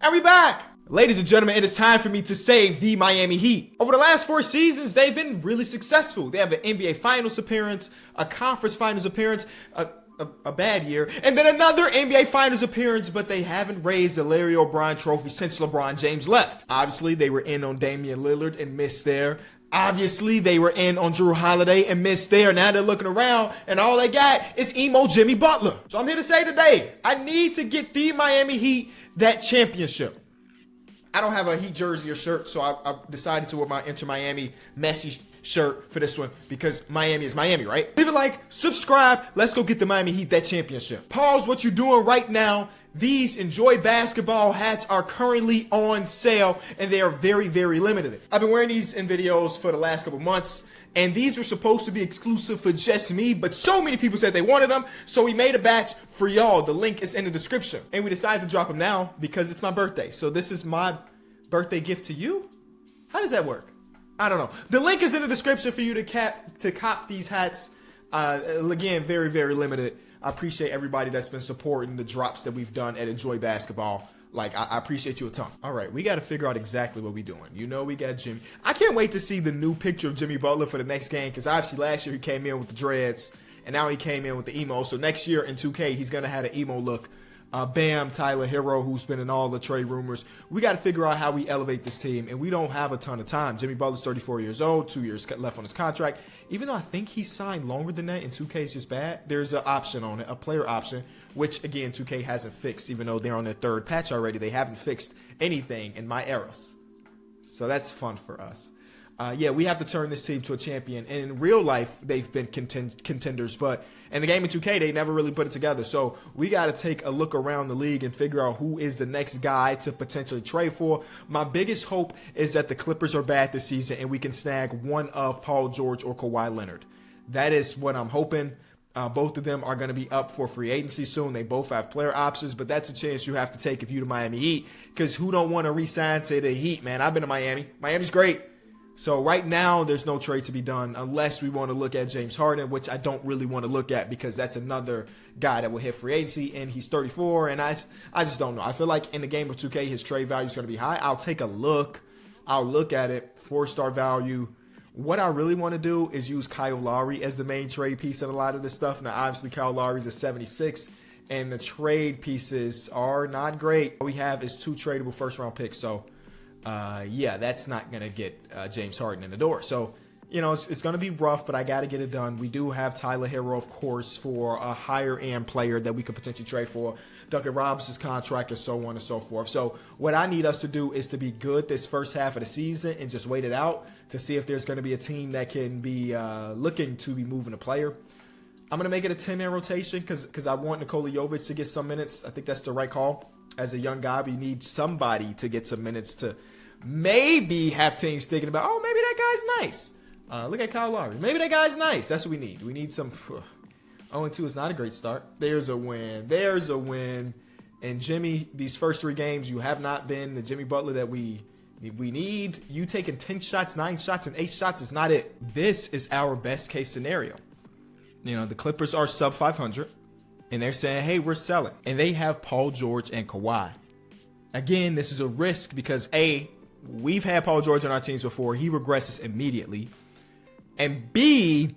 And we back! Ladies and gentlemen, it is time for me to save the Miami Heat. Over the last 4 seasons, they've been really successful. They have an NBA Finals appearance, a Conference Finals appearance, a bad year, and then another NBA Finals appearance, but they haven't raised the Larry O'Brien trophy since LeBron James left. Obviously, they were in on Damian Lillard and missed there. Obviously, they were in on Drew Holiday and missed there. Now they're looking around, and all they got is emo Jimmy Butler. So I'm here to say today, I need to get the Miami Heat that championship. I don't have a Heat jersey or shirt, so I decided to wear my Inter Miami Messi shirt for this one because Miami is Miami, right? Leave a like, subscribe. Let's go get the Miami Heat that championship. Pause what you're doing right now. These Enjoy Basketball hats are currently on sale, and they are very, very limited. I've been wearing these in videos for the last couple months, and these were supposed to be exclusive for just me, but so many people said they wanted them, so we made a batch for y'all. The link is in the description. And we decided to drop them now because it's my birthday. So this is my birthday gift to you? How does that work? I don't know. The link is in the description for you to cop these hats. Again, very, very limited. I appreciate everybody that's been supporting the drops that we've done at Enjoy Basketball. Like, I appreciate you a ton. All right, we got to figure out exactly what we're doing. You know, we got Jimmy. I can't wait to see the new picture of Jimmy Butler for the next game because obviously last year he came in with the dreads and now he came in with the emo. So next year in 2K, he's going to have an emo look. Bam, Tyler Hero, who's been in all the trade rumors. We got to figure out how we elevate this team, and we don't have a ton of time. Jimmy Butler's 34 years old, 2 years left on his contract. Even though I think he signed longer than that, and 2K is just bad, there's an option on it, a player option, which, again, 2K hasn't fixed. Even though they're on their 3rd patch already, they haven't fixed anything in my eras. So that's fun for us. Yeah, we have to turn this team to a champion. And in real life, they've been contenders. But in the game of 2K, they never really put it together. So we got to take a look around the league and figure out who is the next guy to potentially trade for. My biggest hope is that the Clippers are bad this season and we can snag one of Paul George or Kawhi Leonard. That is what I'm hoping. Both of them are going to be up for free agency soon. They both have player options, but that's a chance you have to take if you're the Miami Heat. Because who don't want to re-sign to the Heat, man? I've been to Miami. Miami's great. So right now, there's no trade to be done unless we want to look at James Harden, which I don't really want to look at because that's another guy that will hit free agency, and he's 34, and I just don't know. I feel like in the game of 2K, his trade value is going to be high. I'll take a look. I'll look at it, 4-star value. What I really want to do is use Kyle Lowry as the main trade piece in a lot of this stuff. Now, obviously, Kyle Lowry's a 76, and the trade pieces are not great. All we have is 2 tradable first-round picks, so yeah, that's not going to get James Harden in the door. So, you know, it's going to be rough, but I got to get it done. We do have Tyler Hero, of course, for a higher-end player that we could potentially trade for. Duncan Robinson's contract and so on and so forth. So what I need us to do is to be good this first half of the season and just wait it out to see if there's going to be a team that can be looking to be moving a player. I'm going to make it a 10-man rotation because I want Nikola Jovic to get some minutes. I think that's the right call. As a young guy, we need somebody to get some minutes to maybe have teams thinking about, oh, maybe that guy's nice. Look at Kyle Lowry. Maybe that guy's nice. That's what we need. We need some. 0-2 is not a great start. There's a win. There's a win. And Jimmy, these first 3 games, you have not been the Jimmy Butler that we need. You taking 10 shots, 9 shots, and 8 shots is not it. This is our best case scenario. You know, the Clippers are sub 500. And they're saying, hey, we're selling. And they have Paul George and Kawhi. Again, this is a risk because, A, we've had Paul George on our teams before. He regresses immediately. And B,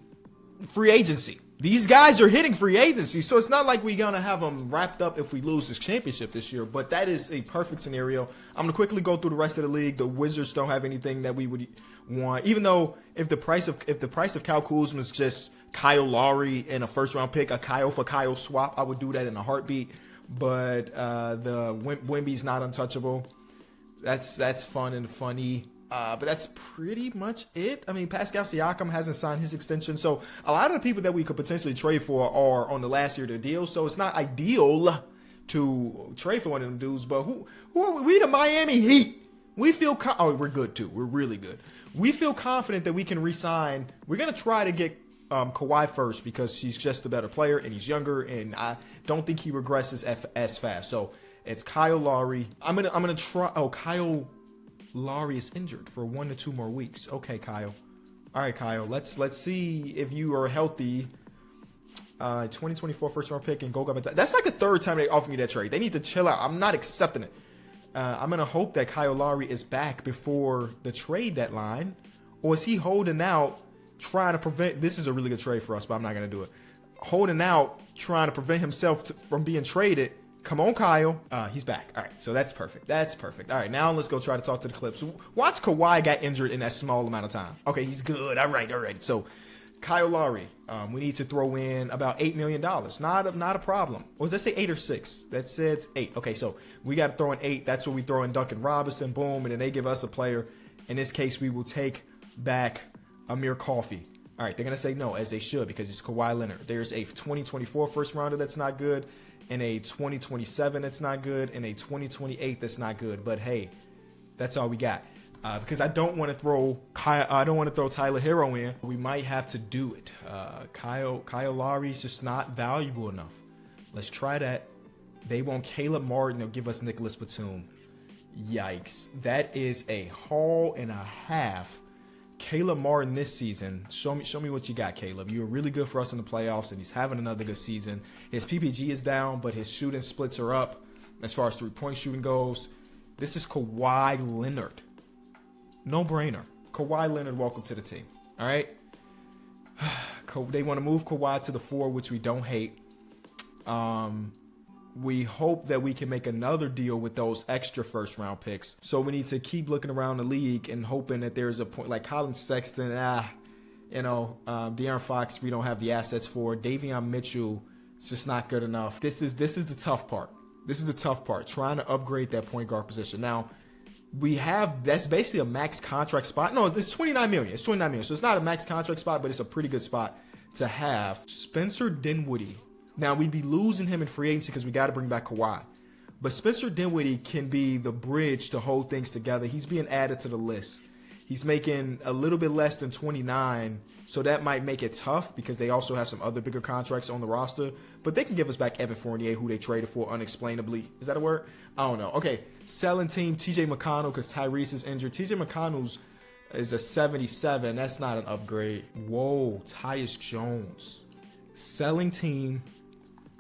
free agency. These guys are hitting free agency. So it's not like we're going to have them wrapped up if we lose this championship this year. But that is a perfect scenario. I'm going to quickly go through the rest of the league. The Wizards don't have anything that we would want. Even though if the price of Kyle Kuzma is just Kyle Lowry and a first-round pick, a Kyle for Kyle swap, I would do that in a heartbeat. But the Wemby's not untouchable. That's fun and funny. But that's pretty much it. I mean, Pascal Siakam hasn't signed his extension. So a lot of the people that we could potentially trade for are on the last year of their deal. So it's not ideal to trade for one of them dudes. But who are we? We the Miami Heat. We feel we're good too. We're really good. We feel confident that we can re-sign. We're going to try to get Kawhi first because he's just a better player and he's younger, and I don't think he regresses as fast. So it's Kyle Lowry. I'm gonna try. Oh, Kyle Lowry is injured for 1 to 2 more weeks. Okay, Kyle. All right, Kyle. Let's see if you are healthy. 2024 first round pick and Goga. That's like the 3rd time they offered me that trade. They need to chill out. I'm not accepting it. I'm going to hope that Kyle Lowry is back before the trade deadline. Or is he holding out, trying to prevent... This is a really good trade for us, but I'm not going to do it. Holding out, trying to prevent himself from being traded. Come on, Kyle. He's back. All right, so that's perfect. That's perfect. All right, now let's go try to talk to the Clips. Watch Kawhi got injured in that small amount of time. Okay, he's good. All right. So, Kyle Lowry, we need to throw in about $8 million. Not a problem. Or did I say 8 or 6? That said 8. Okay, so we got to throw in 8. That's what we throw in Duncan Robinson. Boom, and then they give us a player. In this case, we will take back Amir Coffey. All right, they're going to say no, as they should, because it's Kawhi Leonard. There's a 2024 first rounder that's not good, and a 2027 that's not good, and a 2028 that's not good. But hey, that's all we got. Because I don't want to throw Tyler Hero in. We might have to do it. Kyle Lowry's just not valuable enough. Let's try that. They want Caleb Martin. They'll give us Nicholas Batum. Yikes. That is a haul and a half. Caleb Martin this season, show me what you got, Caleb. You were really good for us in the playoffs, and he's having another good season. His PPG is down, but his shooting splits are up as far as three-point shooting goes. This is Kawhi Leonard. No brainer. Kawhi Leonard, welcome to the team. All right? They want to move Kawhi to the 4, which we don't hate. We hope that we can make another deal with those extra first-round picks. So we need to keep looking around the league and hoping that there's a point like Colin Sexton, De'Aaron Fox, we don't have the assets for. Davion Mitchell, it's just not good enough. This is the tough part. This is the tough part, trying to upgrade that point guard position. Now, that's basically a max contract spot. No, it's $29 million. It's $29 million. So it's not a max contract spot, but it's a pretty good spot to have. Spencer Dinwiddie. Now, we'd be losing him in free agency because we got to bring back Kawhi. But Spencer Dinwiddie can be the bridge to hold things together. He's being added to the list. He's making a little bit less than 29, so that might make it tough because they also have some other bigger contracts on the roster. But they can give us back Evan Fournier, who they traded for unexplainably. Is that a word? I don't know. Okay, selling team TJ McConnell because Tyrese is injured. TJ McConnell's is a 77. That's not an upgrade. Whoa, Tyus Jones. Selling team.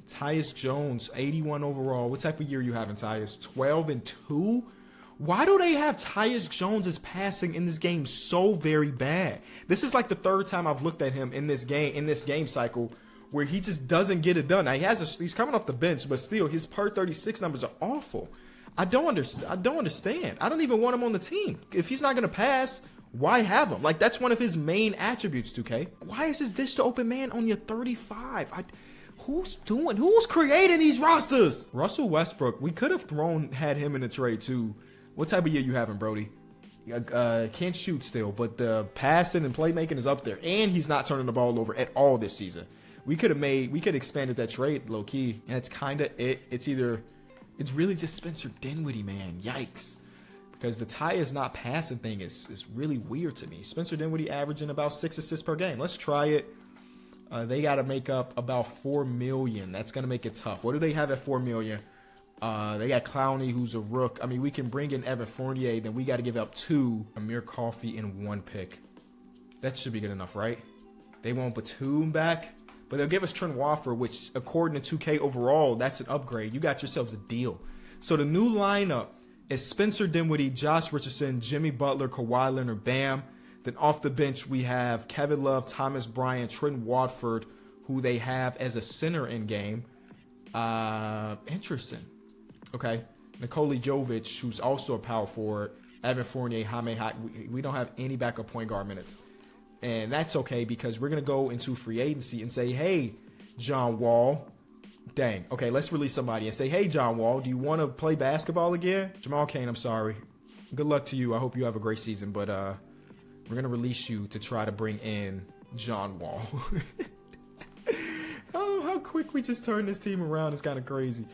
Tyus Jones, 81 overall. What type of year you having, Tyus? 12-2? Why do they have Tyus Jones' passing in this game so very bad? This is like the third time I've looked at him in this game cycle where he just doesn't get it done. Now, he's coming off the bench, but still, his per 36 numbers are awful. I don't understand. I don't even want him on the team. If he's not going to pass, why have him? Like, that's one of his main attributes, 2K. Why is his dish to open man on your 35? Who's creating these rosters? Russell Westbrook, we could have had him in the trade too. What type of year you having, Brody? Can't shoot still, but the passing and playmaking is up there. And he's not turning the ball over at all this season. We could have expanded that trade low key. And it's kind of it. It's really just Spencer Dinwiddie, man. Yikes. Because the Tyus not passing thing is really weird to me. Spencer Dinwiddie averaging about 6 assists per game. Let's try it. They got to make up about $4 million. That's going to make it tough. What do they have at $4 million? They got Clowney, who's a rook. I mean, we can bring in Evan Fournier. Then we got to give up 2 Amir Coffey and 1 pick. That should be good enough, right? They want Batum back, but they'll give us Trent Watford, which, according to 2K overall, that's an upgrade. You got yourselves a deal. So the new lineup is Spencer Dinwiddie, Josh Richardson, Jimmy Butler, Kawhi Leonard, Bam. Then off the bench, we have Kevin Love, Thomas Bryant, Trent Watford, who they have as a center in game. Interesting. Okay. Nikola Jovic, who's also a power forward. Evan Fournier, Jaime Hot. We don't have any backup point guard minutes. And that's okay because we're going to go into free agency and say, hey, John Wall. Dang. Okay, let's release somebody and say, hey, John Wall, do you want to play basketball again? Jamal Cain, I'm sorry. Good luck to you. I hope you have a great season, but we're going to release you to try to bring in John Wall. Oh, how quick we just turned this team around. It's kind of crazy.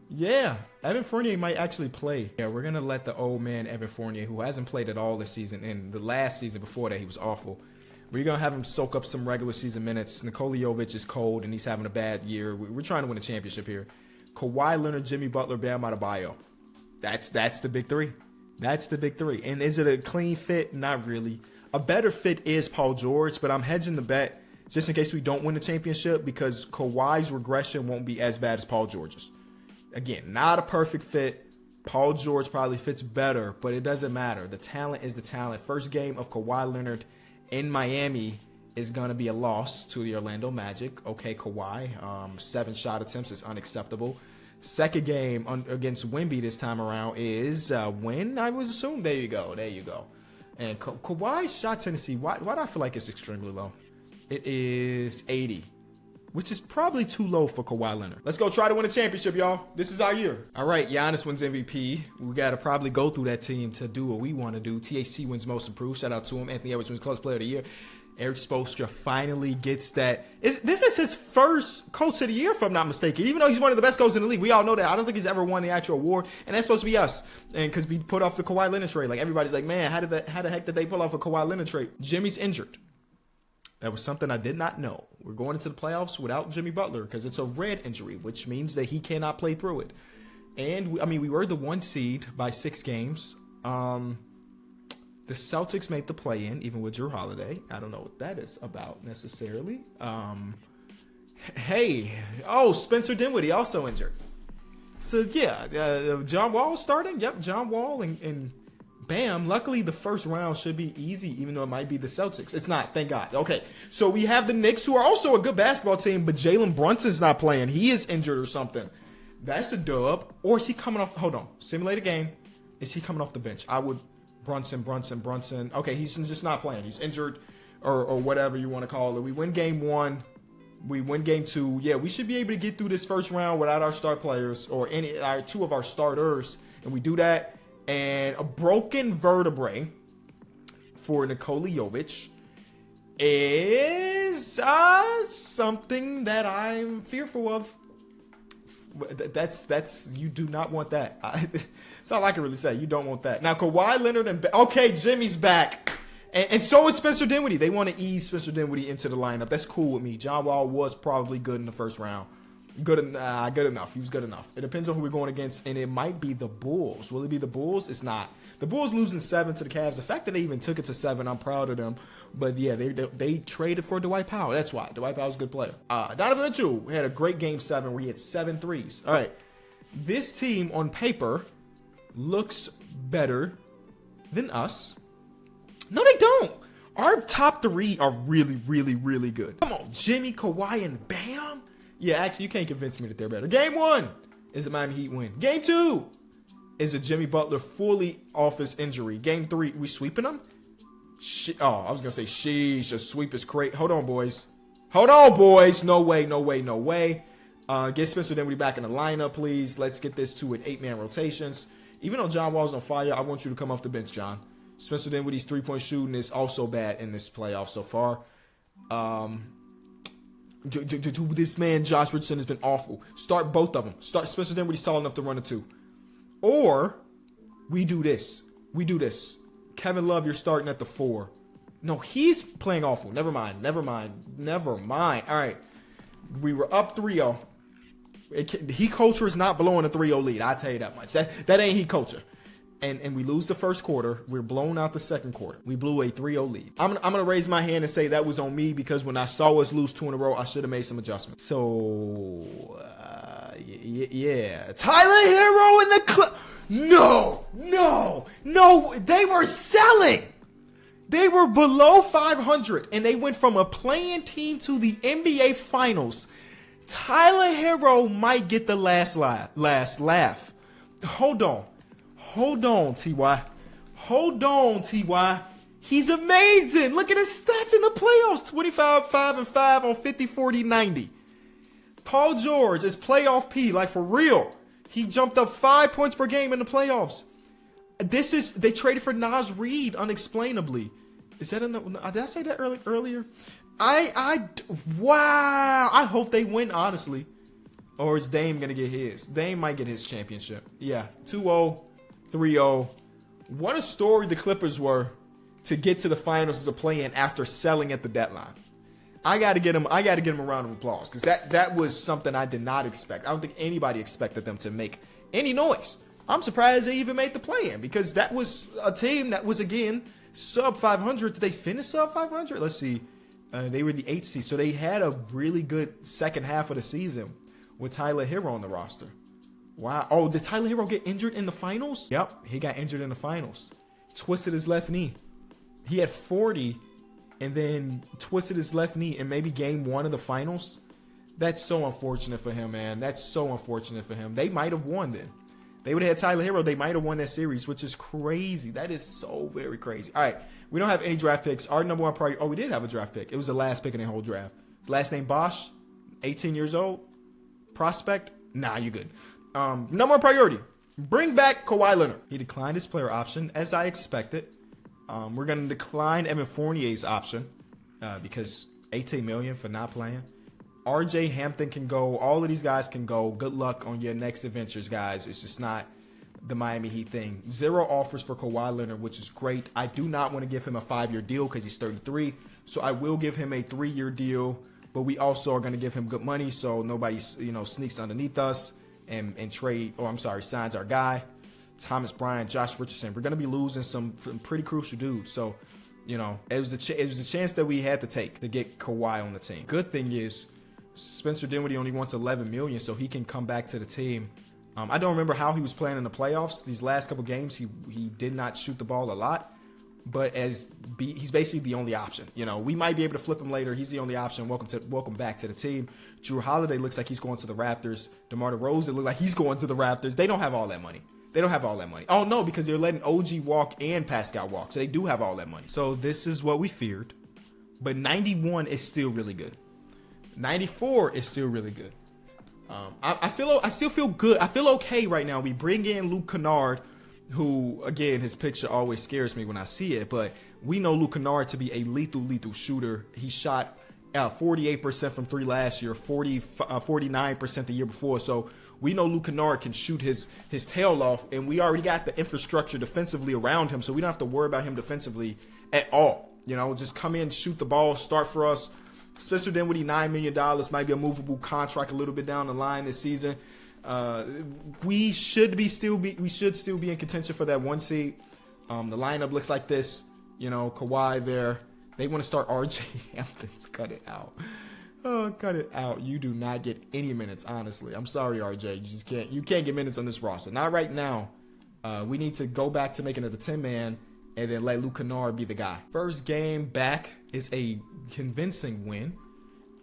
Yeah, Evan Fournier might actually play. Yeah, we're going to let the old man Evan Fournier, who hasn't played at all this season, and the last season before that he was awful. We're going to have him soak up some regular season minutes. Nikola Jovic is cold, and he's having a bad year. We're trying to win a championship here. Kawhi Leonard, Jimmy Butler, Bam Adebayo. That's the big three. That's the big three. And is it a clean fit? Not really. A better fit is Paul George, but I'm hedging the bet just in case we don't win the championship because Kawhi's regression won't be as bad as Paul George's. Again, not a perfect fit, Paul George probably fits better, but it doesn't matter. The talent is the talent. First game of Kawhi Leonard in Miami is going to be a loss to the Orlando Magic. Okay, Kawhi, 7 shot attempts is unacceptable. Second game against Wemby this time around is win, I would assume. There you go. And Kawhi's shot tendency, why do I feel like it's extremely low? It is 80. Which is probably too low for Kawhi Leonard. Let's go try to win a championship, y'all. This is our year. All right, Giannis wins MVP. We got to probably go through that team to do what we want to do. THT wins most improved. Shout out to him. Anthony Edwards wins Clutch Player of the Year. Eric Spoelstra finally gets that. This is his first Coach of the Year, if I'm not mistaken. Even though he's one of the best coaches in the league. We all know that. I don't think he's ever won the actual award. And that's supposed to be us. And because we put off the Kawhi Leonard trade. Like, everybody's like, man, how the heck did they pull off a Kawhi Leonard trade? Jimmy's injured. That was something I did not know. We're going into the playoffs without Jimmy Butler because it's a red injury, which means that he cannot play through it. And, we were the 1 seed by 6 games. The Celtics made the play-in, even with Jrue Holiday. I don't know what that is about necessarily. Spencer Dinwiddie also injured. So, yeah, John Wall starting. Yep, John Wall and Bam. Luckily, the first round should be easy, even though it might be the Celtics. It's not, thank God. Okay, so we have the Knicks, who are also a good basketball team, but Jalen Brunson's not playing. He is injured or something. That's a dub. Or is he coming off? Hold on. Simulate a game. Is he coming off the bench? I would Brunson. Okay, he's just not playing. He's injured or whatever you want to call it. We win game 1. We win game 2. Yeah, we should be able to get through this first round without our star players or two of our starters. And we do that. And a broken vertebrae for Nikola Jovic is something that I'm fearful of. That's you do not want that. That's all I can really say. You don't want that. Now, Kawhi Leonard okay, Jimmy's back. And so is Spencer Dinwiddie. They want to ease Spencer Dinwiddie into the lineup. That's cool with me. John Wall was probably good in the first round. Good enough. He was good enough. It depends on who we're going against, and it might be the Bulls. Will it be the Bulls? It's not. The Bulls losing 7 to the Cavs. The fact that they even took it to 7, I'm proud of them. But yeah, they traded for Dwight Powell. That's why. Dwight Powell's a good player. Donovan Mitchell had a great game 7 where he had 7 threes. All right. This team on paper looks better than us. No, they don't. Our top 3 are really, really, really good. Come on, Jimmy, Kawhi, and Bam. Yeah, actually, you can't convince me that they're better. Game 1 is a Miami Heat win. Game 2 is a Jimmy Butler fully off his injury. Game 3, we sweeping them? I was going to say, sheesh, a sweep is crazy. Hold on, boys. No way. Get Spencer Dinwiddie back in the lineup, please. Let's get this to an 8-man rotations. Even though John Wall's on fire, I want you to come off the bench, John. Spencer Dinwiddie's 3-point shooting is also bad in this playoff so far. This man, Josh Richardson, has been awful. Start both of them. Start Spencer Dinwiddie's tall enough to run a 2. Or we do this. Kevin Love, you're starting at the 4. No, he's playing awful. Never mind. All right. We were up 3-0. Heat culture is not blowing a 3-0 lead. I'll tell you that much. That ain't heat culture. And we lose the first quarter. We're blown out the second quarter. We blew a 3-0 lead. I'm going to raise my hand and say that was on me because when I saw us lose 2 in a row, I should have made some adjustments. So, yeah. Tyler Hero in the No. They were selling. They were below 500, and they went from a playing team to the NBA Finals. Tyler Hero might get the last laugh. Hold on, T.Y. He's amazing. Look at his stats in the playoffs. 25, 5, and 5 on 50, 40, 90. Paul George is playoff P, like for real. He jumped up 5 points per game in the playoffs. They traded for Naz Reid unexplainably. Is that enough? Did I say that earlier? Wow. I hope they win, honestly. Or is Dame going to get his? Dame might get his championship. Yeah, 2-0. 3-0. What a story the Clippers were to get to the finals as a play-in after selling at the deadline. I got to get them a round of applause because that was something I did not expect. I don't think anybody expected them to make any noise. I'm surprised they even made the play-in because that was a team that was, again, sub 500. Did they finish sub 500? Let's see. They were the 8th seed, so they had a really good second half of the season with Tyler Hero on the roster. Wow. Oh, did Tyler Hero get injured in the finals? Yep, he got injured in the finals. Twisted his left knee. He had 40 and then twisted his left knee in maybe game 1 of the finals. That's so unfortunate for him, man. That's so unfortunate for him. They might have won then. They would have had Tyler Hero. They might have won that series, which is crazy. That is so very crazy. All right, we don't have any draft picks. Our number one priority. Oh, we did have a draft pick. It was the last pick in the whole draft. Last name Bosch, 18 years old. Prospect? Nah, you good. Number one priority. Bring back Kawhi Leonard. He declined his player option, as I expected. We're going to decline Evan Fournier's option because $18 million for not playing. RJ Hampton can go. All of these guys can go. Good luck on your next adventures, guys. It's just not the Miami Heat thing. 0 offers for Kawhi Leonard, which is great. I do not want to give him a 5-year deal because he's 33. So I will give him a 3-year deal. But we also are going to give him good money so nobody, sneaks underneath us and signs our guy. Thomas Bryant, Josh Richardson. We're going to be losing some pretty crucial dudes. So, it was a chance that we had to take to get Kawhi on the team. Good thing is Spencer Dinwiddie only wants $11 million, so he can come back to the team. I don't remember how he was playing in the playoffs. These last couple games, he did not shoot the ball a lot. But he's basically the only option. We might be able to flip him later. He's the only option. Welcome back to the team. Drew Holiday looks like he's going to the Raptors. DeMar DeRozan looks like he's going to the Raptors. They don't have all that money. Oh, no, because they're letting OG walk and Pascal walk. So they do have all that money. So this is what we feared. But 91 is still really good. 94 is still really good. I still feel good. I feel okay right now. We bring in Luke Kennard, who, again, his picture always scares me when I see it, but we know Luke Kennard to be a lethal shooter. He shot 48% from 3 last year, 49% the year before. So we know Luke Kennard can shoot his tail off, and we already got the infrastructure defensively around him, so we don't have to worry about him defensively at all. Just come in, shoot the ball, start for us. Spencer Dinwiddie, $9 million, might be a movable contract a little bit down the line this season. We should still be in contention for that 1 seed. The lineup looks like this. Kawhi there. They want to start RJ Hamptons. Cut it out. Oh, cut it out. You do not get any minutes, honestly. I'm sorry, RJ. You can't get minutes on this roster. Not right now. We need to go back to making it a 10-man and then let Luke Kennard be the guy. First game back is a convincing win.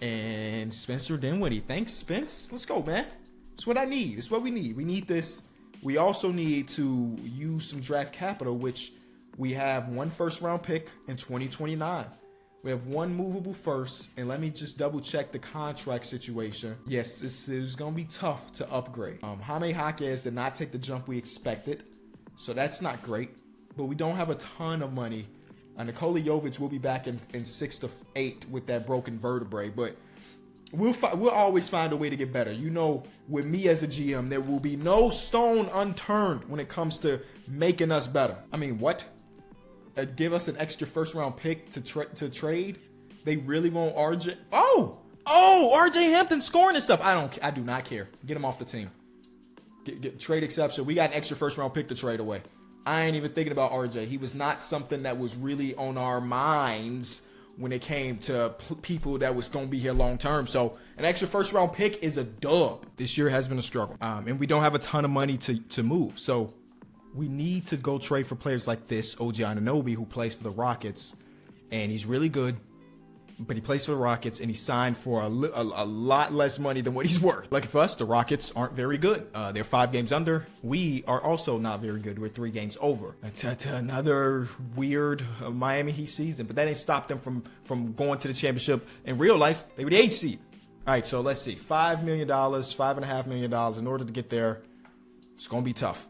And Spencer Dinwiddie. Thanks, Spence. Let's go, man. It's what I need. It's what we need. We need this. We also need to use some draft capital, which we have 1 first-round pick in 2029. We have 1 movable first, and let me just double-check the contract situation. Yes, this is going to be tough to upgrade. Jaime Jaquez did not take the jump we expected, so that's not great. But we don't have a ton of money. Nikola Jovic will be back in 6 to 8 with that broken vertebrae, but we'll always find a way to get better. With me as a GM, there will be no stone unturned when it comes to making us better. I mean, what? Give us an extra first-round pick to trade? They really want RJ? Oh, RJ Hampton scoring and stuff. I do not care. Get him off the team. Get trade exception. We got an extra first-round pick to trade away. I ain't even thinking about RJ. He was not something that was really on our minds when it came to people that was going to be here long term. So an extra first round pick is a dub. This year has been a struggle. And we don't have a ton of money to move. So we need to go trade for players like this, OG Anunoby, who plays for the Rockets. And he's really good. But he plays for the Rockets, and he signed for a lot less money than what he's worth. Lucky for us, the Rockets aren't very good. They're 5 games under. We are also not very good. We're 3 games over. Another weird Miami Heat season, but that ain't stopped them from going to the championship. In real life, they were the 8th seed. All right, so let's see. $5 million, $5.5 million in order to get there. It's going to be tough.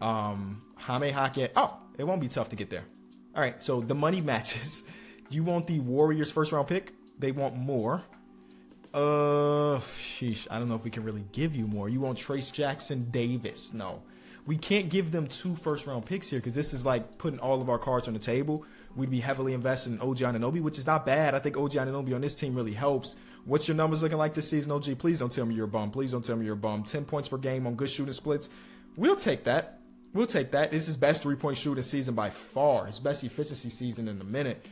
Jaime Jaquez. Oh, it won't be tough to get there. All right, so the money matches. You want the Warriors first round pick? They want more. Sheesh. I don't know if we can really give you more. You want Trace Jackson Davis? No. We can't give them 2 first round picks here because this is like putting all of our cards on the table. We'd be heavily invested in OG Anunoby, which is not bad. I think OG Anunoby on this team really helps. What's your numbers looking like this season, OG? Please don't tell me you're a bum. Please don't tell me you're a bum. 10 points per game on good shooting splits. We'll take that. This is his best 3-point shooting season by far. His best efficiency season in a minute.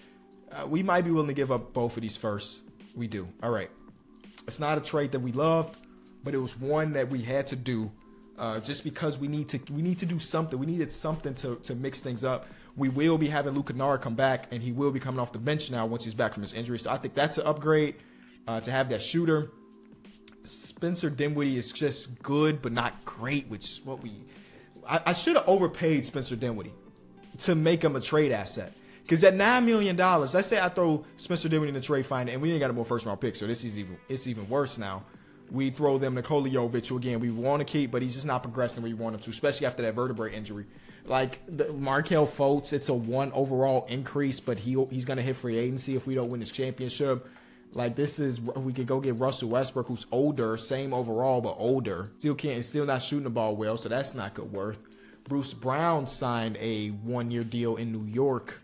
We might be willing to give up both of these first. We do. All right. It's not a trade that we loved, but it was one that we had to do just because we need to do something. We needed something to mix things up. We will be having Luke Kennard come back, and he will be coming off the bench now once he's back from his injury. So I think that's an upgrade to have that shooter. Spencer Dinwiddie is just good, but not great, which is what I should have overpaid Spencer Dinwiddie to make him a trade asset. Because at $9 million, let's say I throw Spencer Dinwiddie in the trade finder, and we ain't got a more first round pick, so it's even worse now. We throw them Nikola Jovic, who again we want to keep, but he's just not progressing where we want him to, especially after that vertebrae injury. Like Markelle Fultz, it's a 1 overall increase, but he's gonna hit free agency if we don't win this championship. Like we could go get Russell Westbrook, who's older, same overall but older. Still not shooting the ball well, so that's not good worth. Bruce Brown signed a 1-year deal in New York,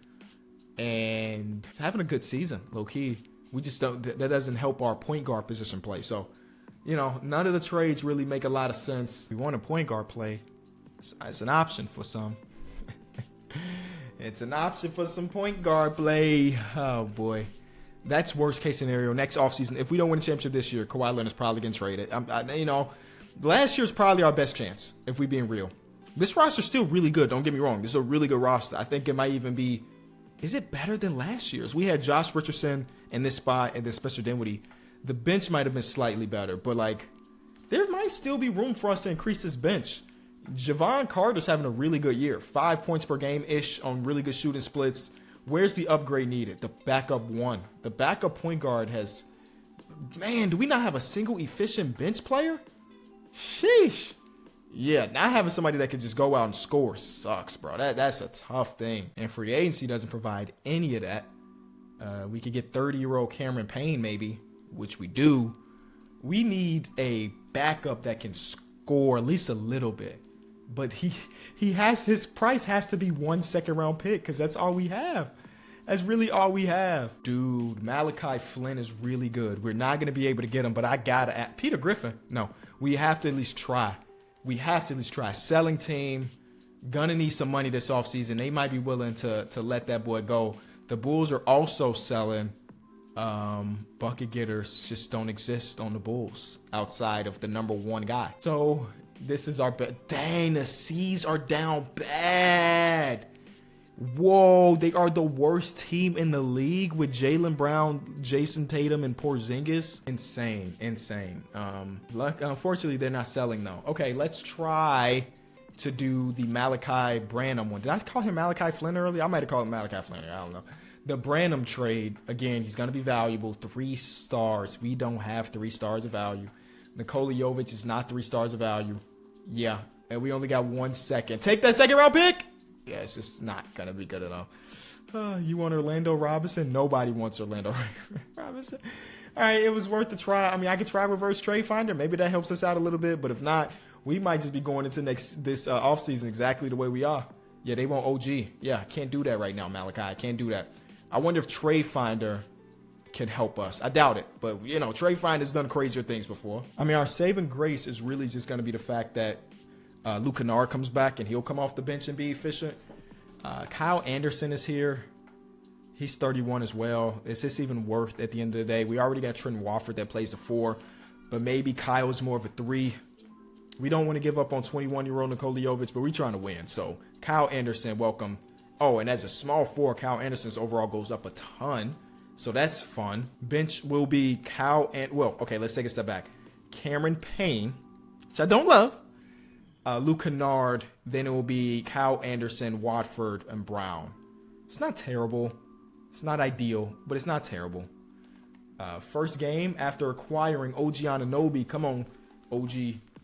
and having a good season, low key. We just don't. That doesn't help our point guard position play. So, none of the trades really make a lot of sense. We want a point guard play. It's an option for some. It's an option for some point guard play. Oh boy. That's worst case scenario. Next offseason, if we don't win the championship this year, Kawhi Leonard's probably getting traded. Last year's probably our best chance, if we're being real. This roster's still really good. Don't get me wrong. This is a really good roster. I think it might even be, is it better than last year's? We had Josh Richardson in this spot and then Spencer Dinwiddie. The bench might have been slightly better, but there might still be room for us to increase this bench. Javon Carter's having a really good year. 5 points per game-ish on really good shooting splits. Where's the upgrade needed? The backup one. The backup point guard has... Man, do we not have a single efficient bench player? Sheesh. Yeah, not having somebody that can just go out and score sucks, bro. That's a tough thing. And free agency doesn't provide any of that. We could get 30-year-old Cameron Payne maybe, which we do. We need a backup that can score at least a little bit. But his price has to be 1 second-round pick because that's all we have. That's really all we have. Dude, Malachi Flynn is really good. We're not going to be able to get him, but I got to add Peter Griffin. No, we have to at least try. Selling team, gonna need some money this offseason. They might be willing to let that boy go. The Bulls are also selling. Bucket getters just don't exist on the Bulls outside of the number 1 guy. So this is our dang, the C's are down bad. Whoa, they are the worst team in the league with Jaylen Brown, Jason Tatum, and Porzingis. Insane. Unfortunately, they're not selling though. Okay, let's try to do the Malachi Branham one. Did I call him Malachi Flynn earlier? I might have called him Malachi Flynn. I don't know. The Branham trade, again, he's going to be valuable. 3 stars. We don't have 3 stars of value. Nikola Jovic is not 3 stars of value. Yeah, and we only got 1 second. Take that second-round pick. Yeah, it's just not going to be good enough. You want Orlando Robinson? Nobody wants Orlando Robinson. All right, it was worth the try. I mean, I could try reverse trade finder. Maybe that helps us out a little bit. But if not, we might just be going into this offseason exactly the way we are. Yeah, they want OG. Yeah, I can't do that right now, Malachi. I can't do that. I wonder if Trade Finder can help us. I doubt it. But, Trade Finder's done crazier things before. I mean, our saving grace is really just going to be the fact that Luke Kennard comes back and he'll come off the bench and be efficient. Kyle Anderson is here. He's 31 as well. Is this even worth at the end of the day? We already got Trent Wofford that plays the 4, but maybe Kyle's more of a 3. We don't want to give up on 21-year-old Nikola Jovic, but we're trying to win. So Kyle Anderson, welcome. Oh, and as a small 4, Kyle Anderson's overall goes up a ton. So that's fun. Bench will be let's take a step back. Cameron Payne, which I don't love. Luke Kennard, then it will be Kyle Anderson, Watford, and Brown. It's not terrible. It's not ideal, but it's not terrible. First game after acquiring OG Anunoby. Come on, OG.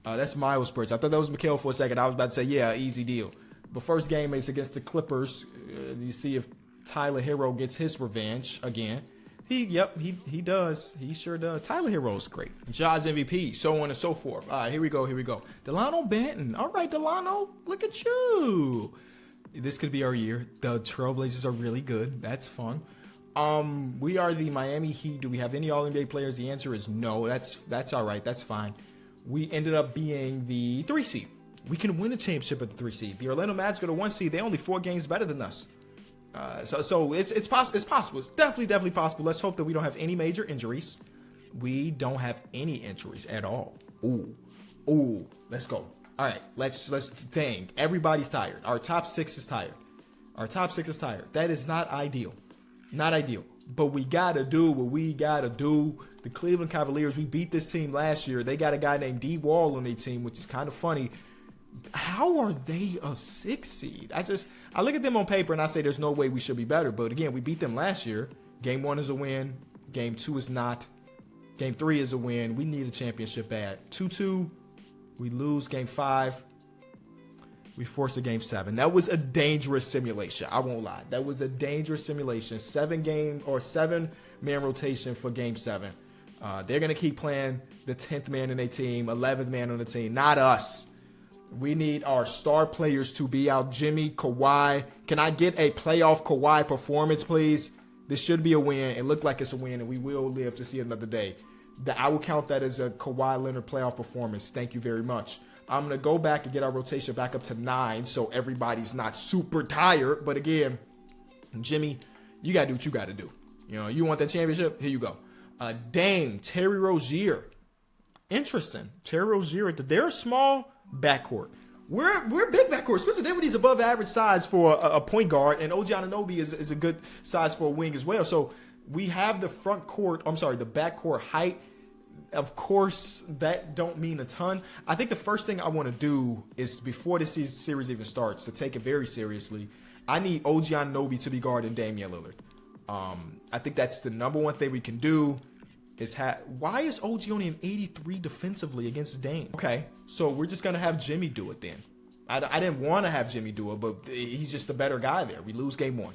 That's Miles Bridges. I thought that was Mikal for a second. I was about to say, yeah, easy deal. But first game is against the Clippers. You see if Tyler Hero gets his revenge again. He does. He sure does. Tyler Hero's great. Jaws MVP, so on and so forth. All right, here we go. Delano Banton. All right, Delano, look at you. This could be our year. The Trailblazers are really good. That's fun. We are the Miami Heat. Do we have any All-NBA players? The answer is no. That's all right. That's fine. We ended up being the 3 seed. We can win a championship at the 3 seed. The Orlando Magic are the 1 seed. They're only 4 games better than us. So it's possible. It's possible. It's definitely possible. Let's hope that we don't have any major injuries. We don't have any injuries at all. Ooh, let's go. All right, let's dang. Everybody's tired. Our top six is tired. That is not ideal. Not ideal. But we gotta do what we gotta do. The Cleveland Cavaliers, we beat this team last year. They got a guy named D Wall on their team, which is kind of funny. How are they a 6 seed? I look at them on paper and I say there's no way we should be better. But again, we beat them last year. Game 1 is a win. Game 2 is not. Game 3 is a win. We need a championship bad. 2-2. We lose Game 5. We force a Game 7. That was a dangerous simulation. I won't lie. That was a dangerous simulation. 7-man rotation for Game 7. They're going to keep playing the 10th man in their team, 11th man on the team. Not us. We need our star players to be out. Jimmy, Kawhi. Can I get a playoff Kawhi performance, please? This should be a win. It looked like it's a win, and we will live to see another day. I will count that as a Kawhi Leonard playoff performance. Thank you very much. I'm going to go back and get our rotation back up to 9 so everybody's not super tired. But again, Jimmy, you got to do what you got to do. You know, you want that championship? Here you go. Dame, Terry Rozier. Interesting. Terry Rozier, they're a small backcourt. We're big backcourt. Spencer Dinwiddie's above average size for a point guard, and OG Anunoby is a good size for a wing as well. So we have the the backcourt height. Of course, that don't mean a ton. I think the first thing I want to do is, before this series even starts, to take it very seriously, I need OG Anunoby to be guarding Damian Lillard. I think that's the number one thing we can do. Why is OG only an 83 defensively against Dame? Okay, so we're just going to have Jimmy do it then. I didn't want to have Jimmy do it, but he's just a better guy there. We lose Game 1.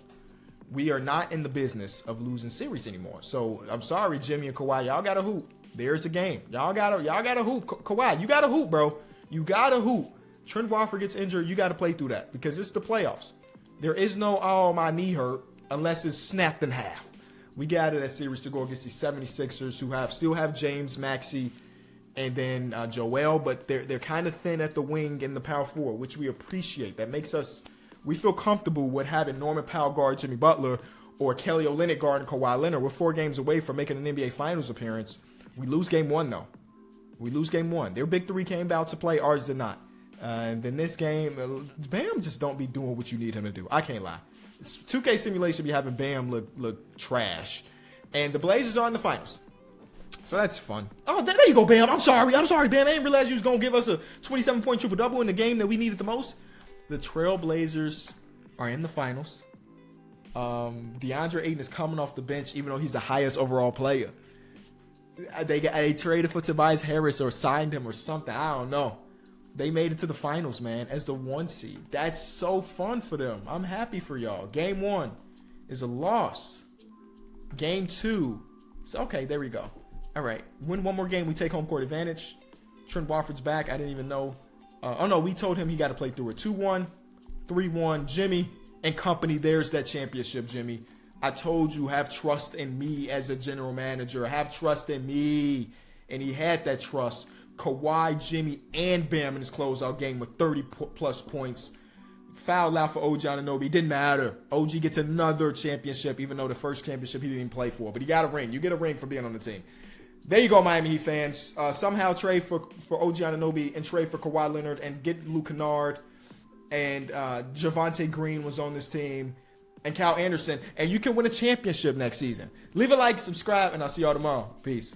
We are not in the business of losing series anymore. So I'm sorry, Jimmy and Kawhi. Y'all got to hoop. There's a game. Y'all got to hoop. Kawhi, you got to hoop, bro. You got to hoop. Trent Warford gets injured. You got to play through that because it's the playoffs. There is no, oh, my knee hurt, unless it's snapped in half. We got that series to go against the 76ers, who still have James, Maxey, and then Joel, but they're kind of thin at the wing and the power forward, which we appreciate. That makes we feel comfortable with having Norman Powell guard Jimmy Butler or Kelly Olynyk guard Kawhi Leonard. We're 4 games away from making an NBA Finals appearance. We lose Game 1, though. We lose Game 1. Their big 3 came out to play. Ours did not. And then this game, Bam just don't be doing what you need him to do. I can't lie. 2K simulation be having Bam look trash. And the Blazers are in the finals. So that's fun. Oh, there you go, Bam. I'm sorry, Bam. I didn't realize you was going to give us a 27-point triple-double in the game that we needed the most. The Trailblazers are in the finals. DeAndre Ayton is coming off the bench, even though he's the highest overall player. They traded for Tobias Harris or signed him or something. I don't know. They made it to the finals, man, as the 1 seed. That's so fun for them. I'm happy for y'all. Game 1 is a loss. Game 2. So, okay, there we go. All right. Win one more game, we take home court advantage. Trent Warford's back. I didn't even know. We told him he got to play through it. 2-1, 3-1. Jimmy and company, there's that championship, Jimmy. I told you, have trust in me as a general manager. Have trust in me. And he had that trust. Kawhi, Jimmy, and Bam in his closeout game with 30-plus points. Fouled out for OG Anunoby. Didn't matter. OG gets another championship, even though the first championship he didn't even play for. But he got a ring. You get a ring for being on the team. There you go, Miami Heat fans. Somehow trade for OG Anunoby and trade for Kawhi Leonard and get Luke Kennard. And Javonte Green was on this team. And Kyle Anderson. And you can win a championship next season. Leave a like, subscribe, and I'll see y'all tomorrow. Peace.